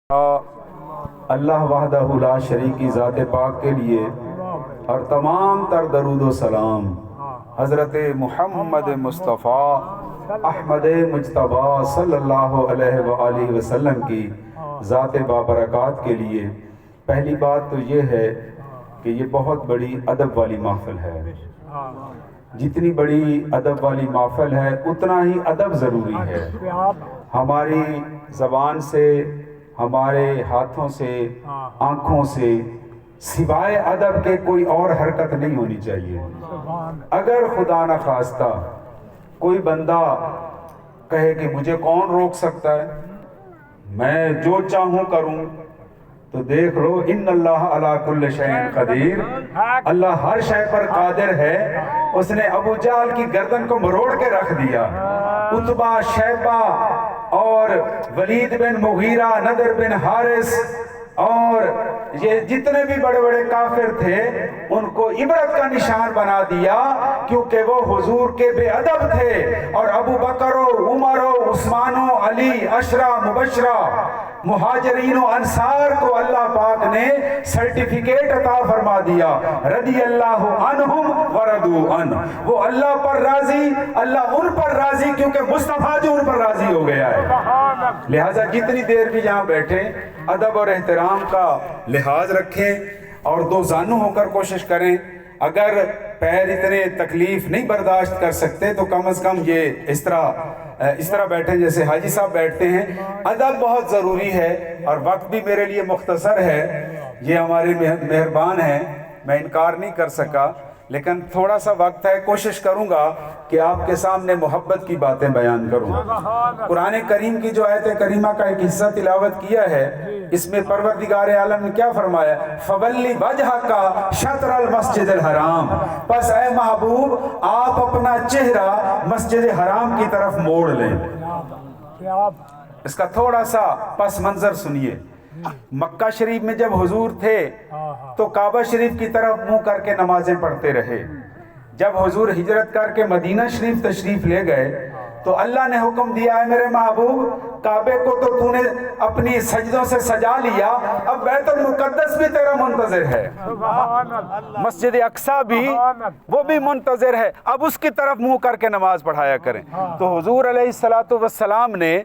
اللہ وحدہ لا شریک کی ذات پاک کے لیے اور تمام تر درود و سلام حضرت محمد مصطفیٰ احمد مجتبیٰ صلی اللہ علیہ وآلہ وسلم کی ذات بابرکات کے لیے۔ پہلی بات تو یہ ہے کہ یہ بہت بڑی ادب والی محفل ہے۔ جتنی بڑی ادب والی محفل ہے اتنا ہی ادب ضروری ہے۔ ہماری زبان سے، ہمارے ہاتھوں سے، آنکھوں سے سوائے ادب کے کوئی اور حرکت نہیں ہونی چاہیے۔ اگر خدا نخواستہ کوئی بندہ کہے کہ مجھے کون روک سکتا ہے، میں جو چاہوں کروں، تو دیکھ لو ان اللہ علی کل شیء قدیر، اللہ ہر شے پر قادر ہے۔ اس نے ابو جہل کی گردن کو مروڑ کے رکھ دیا۔ عتبہ، شیبہ اور ولید بن مغیرہ، نضر بن حارث اور یہ جتنے بھی بڑے بڑے کافر تھے ان کو عبرت کا نشان بنا دیا، کیونکہ وہ حضور کے بے ادب تھے۔ اور ابو بکر و عمر و عثمان و علی، عشرہ مبشرہ مہاجرین و انصار کو اللہ پاک نے سرٹیفکیٹ عطا فرما دیا، رضی اللہ عنہم ورضوا عنہ۔ وہ اللہ پر راضی، اللہ ان پر راضی، کیونکہ مصطفیٰ جو ان پر راضی ہو گیا ہے۔ لہٰذا جتنی دیر بھی یہاں بیٹھیں ادب اور احترام کا لحاظ رکھیں اور دو زانو ہو کر کوشش کریں۔ اگر پیر اتنے تکلیف نہیں برداشت کر سکتے تو کم از کم یہ اس طرح بیٹھیں جیسے حاجی صاحب بیٹھتے ہیں۔ ادب بہت ضروری ہے اور وقت بھی میرے لیے مختصر ہے، یہ ہمارے مہربان ہیں، میں انکار نہیں کر سکا، لیکن تھوڑا سا وقت ہے، کوشش کروں گا کہ آپ کے سامنے محبت کی باتیں بیان کروں۔ قرآن کریم کی جو آیت کریمہ کا ایک حصہ تلاوت کیا ہے، اس میں پروردگار عالم نے کیا فرمایا؟ فَوَلِّ وَجْهَكَ شَطْرَ الْمَسْجِدِ الْحَرَامِ، پس اے محبوب آپ اپنا چہرہ مسجد حرام کی طرف موڑ لیں۔ اس کا تھوڑا سا پس منظر سنیے۔ مکہ شریف میں جب حضور تھے تو کعبہ شریف کی طرف منہ کر کے نمازیں پڑھتے رہے۔ جب حضور ہجرت کر کے مدینہ شریف تشریف لے گئے تو اللہ نے حکم دیا ہے میرے محبوب کعبے کو تو نے اپنی سجدوں سے سجا لیا، اب بیت المقدس بھی تیرا منتظر ہے، مسجد اقصی بھی وہ بھی منتظر ہے، اب اس کی طرف منہ کر کے نماز پڑھایا کریں۔ تو حضور علیہ السلام نے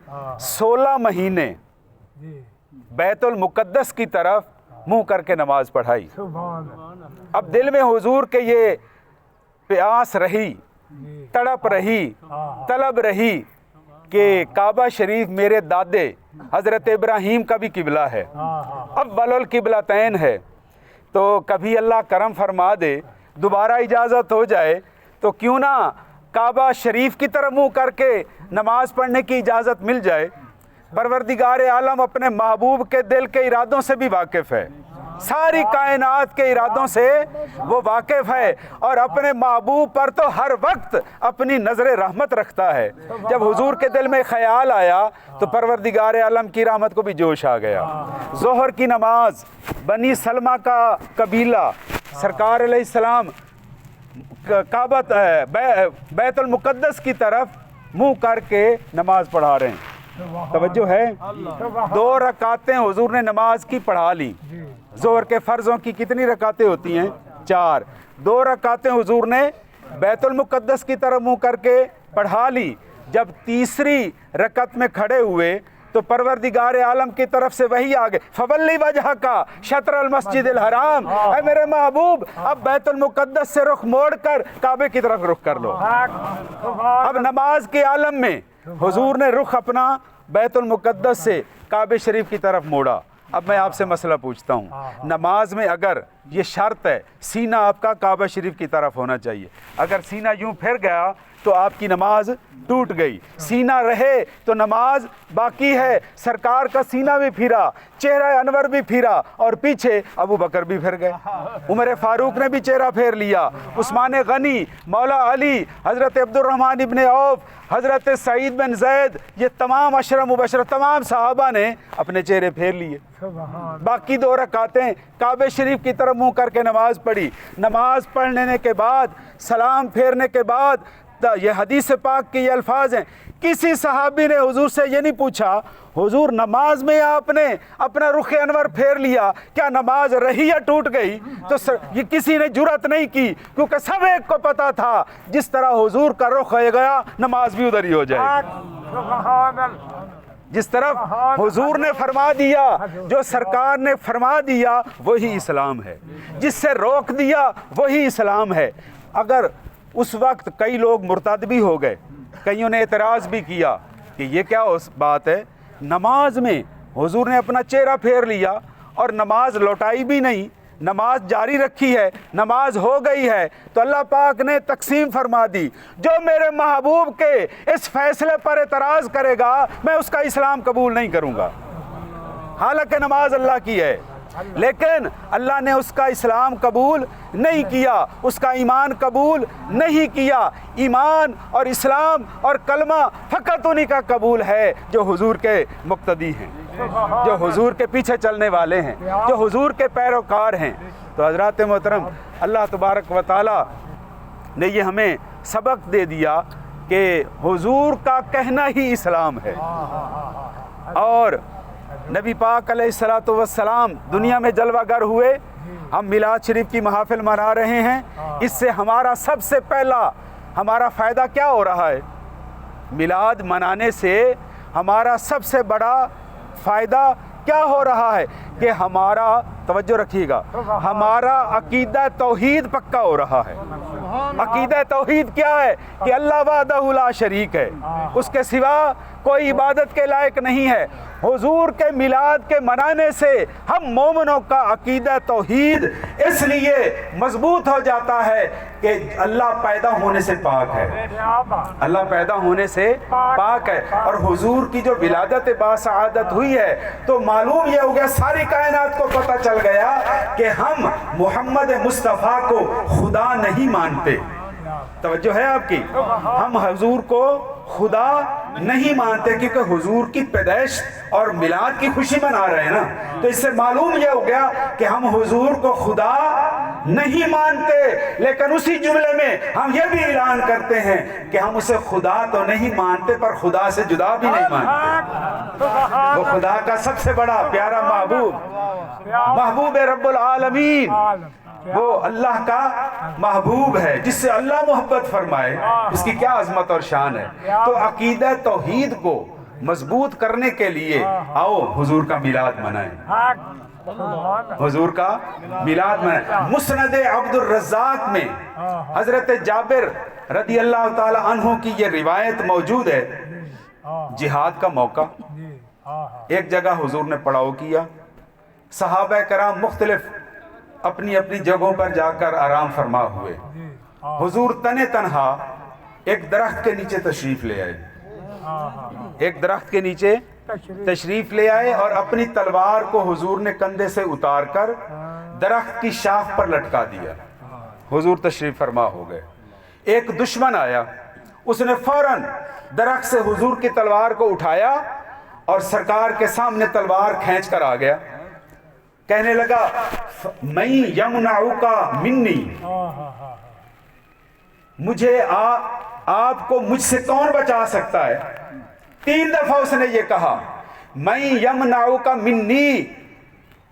16 مہینے بیت المقدس کی طرف منہ کر کے نماز پڑھائی۔ اب دل میں حضور کے یہ پیاس رہی، تڑپ رہی، طلب رہی کہ کعبہ شریف میرے دادے حضرت ابراہیم کا بھی قبلہ ہے، اول القبلتین ہے، تو کبھی اللہ کرم فرما دے دوبارہ اجازت ہو جائے تو کیوں نہ کعبہ شریف کی طرف منہ کر کے نماز پڑھنے کی اجازت مل جائے۔ پروردگار عالم اپنے محبوب کے دل کے ارادوں سے بھی واقف ہے، ساری کائنات کے ارادوں سے وہ واقف ہے اور اپنے محبوب پر تو ہر وقت اپنی نظر رحمت رکھتا ہے۔ جب حضور کے دل میں خیال آیا تو پروردگار عالم کی رحمت کو بھی جوش آ گیا۔ ظہر کی نماز بنی سلمہ کا قبیلہ سرکار علیہ السلام کعبہ بیت المقدس کی طرف منہ کر کے نماز پڑھا رہے ہیں، توجہ ہے؟ 2 رکعتیں حضور نے نماز کی پڑھا لی۔ ظہر کے فرضوں کی کتنی رکعتیں ہوتی ہیں؟ 4۔ 2 رکعتیں حضور نے بیت المقدس کی طرف منہ کر کے پڑھا لی۔ جب تیسری رکعت میں کھڑے ہوئے تو پروردگار عالم کی طرف سے وحی آ گئے، فَوَلِّ وَجْهَكَ شَطْرَ الْمَسْجِدِ الْحَرَامِ، اے میرے محبوب اب بیت المقدس سے رخ موڑ کر کعبے کی طرف رخ کر لو۔ اب نماز کے عالم میں حضور نے رخ اپنا بیت المقدس سے کعبہ شریف کی طرف موڑا۔ اب میں آپ سے مسئلہ پوچھتا ہوں، نماز میں اگر یہ شرط ہے سینہ آپ کا کعبہ شریف کی طرف ہونا چاہیے، اگر سینہ یوں پھر گیا تو آپ کی نماز ٹوٹ گئی، سینہ رہے تو نماز باقی ہے۔ سرکار کا سینہ بھی پھرا، چہرہ انور بھی پھرا اور پیچھے ابو بکر بھی پھر گئے، عمر فاروق نے بھی چہرہ پھیر لیا، عثمان غنی، مولا علی، حضرت عبد الرحمن ابن عوف، حضرت سعید بن زید، یہ تمام عشرہ مبشرہ تمام صحابہ نے اپنے چہرے پھیر لیے۔ باقی 2 رکعتیں کعبہ شریف کی طرف منہ کر کے نماز پڑھی۔ نماز پڑھنے کے بعد، سلام پھیرنے کے بعد یہ حدیث پاک کے یہ الفاظ ہیں. کسی صحابی نے حضور سے یہ نہیں پوچھا حضور نماز میں آپ نے اپنا رخ انور پھیر لیا کیا نماز رہی یا ٹوٹ گئی؟ تو یہ کسی نے جرأت نہیں کی کیونکہ سب ایک کو پتا تھا جس طرح حضور کا رخ ہو گیا نماز بھی ادھر ہی ہو جائے گی. جس طرف حضور نے فرما دیا جو سرکار نے فرما دیا وہی اسلام ہے، جس سے روک دیا وہی اسلام ہے. اگر اس وقت کئی لوگ مرتد بھی ہو گئے، کئیوں نے اعتراض بھی کیا کہ یہ کیا بات ہے، نماز میں حضور نے اپنا چہرہ پھیر لیا اور نماز لوٹائی بھی نہیں، نماز جاری رکھی ہے، نماز ہو گئی ہے، تو اللہ پاک نے تقسیم فرما دی جو میرے محبوب کے اس فیصلے پر اعتراض کرے گا میں اس کا اسلام قبول نہیں کروں گا. حالانکہ نماز اللہ کی ہے لیکن اللہ نے اس کا اسلام قبول نہیں کیا، اس کا ایمان قبول نہیں کیا. ایمان اور اسلام اور کلمہ فقط انہی کا قبول ہے جو حضور کے مقتدی ہیں، جو حضور کے پیچھے چلنے والے ہیں، جو حضور کے پیروکار ہیں. تو حضرات محترم اللہ تبارک و تعالی نے یہ ہمیں سبق دے دیا کہ حضور کا کہنا ہی اسلام ہے. اور نبی پاک علیہ الصلوۃ والسلام دنیا میں جلوہ گر ہوئے، ہم میلاد شریف کی محافل منا رہے ہیں. اس سے ہمارا سب سے پہلا ہمارا فائدہ کیا ہو رہا ہے؟ میلاد منانے سے ہمارا سب سے بڑا فائدہ کیا ہو رہا ہے کہ ہمارا، توجہ رکھیے گا، ہمارا عقیدہ توحید پکا ہو رہا ہے. عقیدہ توحید کیا ہے؟ کہ اللہ وحدہ لا شریک ہے، اس کے سوا کوئی عبادت کے لائق نہیں ہے. حضور کے میلاد کے منانے سے ہم مومنوں کا عقیدہ توحید اس لیے مضبوط ہو جاتا ہے کہ اللہ پیدا ہونے سے پاک ہے، اللہ پیدا ہونے سے پاک ہے. اور حضور کی جو ولادت باسعادت ہوئی ہے تو معلوم یہ ہو گیا، ساری کائنات کو پتہ چل گیا کہ ہم محمد مصطفیٰ کو خدا نہیں مانتے. توجہ ہے آپ کی؟ ہم حضور کو خدا نہیں مانتے کیونکہ حضور کی پیدائش اور میلاد کی خوشی منا رہے ہیں نا. تو اس سے معلوم یہ ہو گیا کہ ہم حضور کو خدا نہیں مانتے، لیکن اسی جملے میں ہم یہ بھی اعلان کرتے ہیں کہ ہم اسے خدا تو نہیں مانتے پر خدا سے جدا بھی نہیں مانتے. وہ خدا کا سب سے بڑا پیارا محبوب رب العالمین، وہ اللہ کا محبوب ہے جس سے اللہ محبت فرمائے، اس کی کیا عظمت اور شان ہے. تو عقیدہ توحید کو مضبوط کرنے کے لیے آؤ حضور کا میلاد منائیں، حضور کا میلاد منائیں. مسند عبد الرزاق میں حضرت جابر رضی اللہ تعالی عنہ کی یہ روایت موجود ہے. جہاد کا موقع، ایک جگہ حضور نے پڑاؤ کیا، صحابہ کرام مختلف اپنی اپنی جگہوں پر جا کر آرام فرما ہوئے. حضور تنے تنہا ایک درخت کے نیچے تشریف لے آئے، ایک درخت کے نیچے تشریف لے آئے اور اپنی تلوار کو حضور نے کندھے سے اتار کر درخت کی شاخ پر لٹکا دیا. حضور تشریف فرما ہو گئے. ایک دشمن آیا، اس نے فوراً درخت سے حضور کی تلوار کو اٹھایا اور سرکار کے سامنے تلوار کھینچ کر آ گیا. کہنے لگا میں یمنعک منی، مجھے آپ کو مجھ سے کون بچا سکتا ہے؟ 3 دفعہ اس نے یہ کہا، میں یمنعک منی،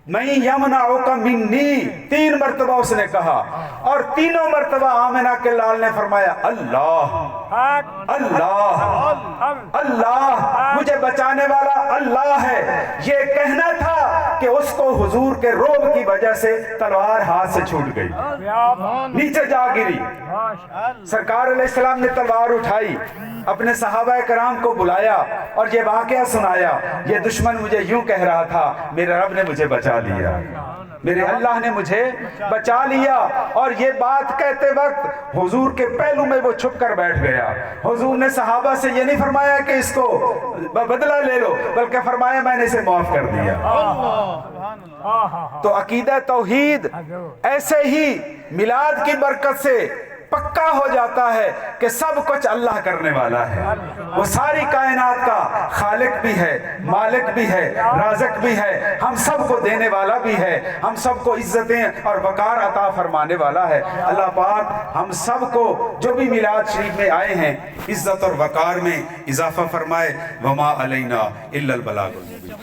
میں یمنعک منی، 3 مرتبہ اس نے کہا. اور تینوں مرتبہ آمنہ کے لال نے فرمایا اللہ اللہ اللہ، مجھے بچانے والا اللہ ہے. یہ کہنا تھا کہ اس کو حضور کے روب کی وجہ سے تلوار ہاتھ سے چھوٹ گئی، نیچے جا گری. سرکار علیہ السلام نے تلوار اٹھائی، اپنے صحابہ کرام کو بلایا اور یہ واقعہ سنایا. یہ دشمن مجھے یوں کہہ رہا تھا، میرے رب نے مجھے بچا لیا، میرے اللہ نے مجھے بچا لیا. اور یہ بات کہتے وقت حضور کے پہلو میں وہ چھپ کر بیٹھ گیا. حضور نے صحابہ سے یہ نہیں فرمایا کہ اس کو بدلہ لے لو، بلکہ فرمایا میں نے اسے معاف کر دیا. تو عقیدہ توحید ایسے ہی میلاد کی برکت سے پکا ہو جاتا ہے کہ سب کچھ اللہ کرنے والا ہے، وہ ساری کائنات کا خالق بھی ہے، مالک بھی ہے، رازق بھی ہے، ہم سب کو دینے والا بھی ہے، ہم سب کو عزتیں اور وقار عطا فرمانے والا ہے۔ اللہ پاک ہم سب کو جو بھی میلاد شریف میں آئے ہیں عزت اور وقار میں اضافہ فرمائے۔ وما علینا الا البلاغ المبین۔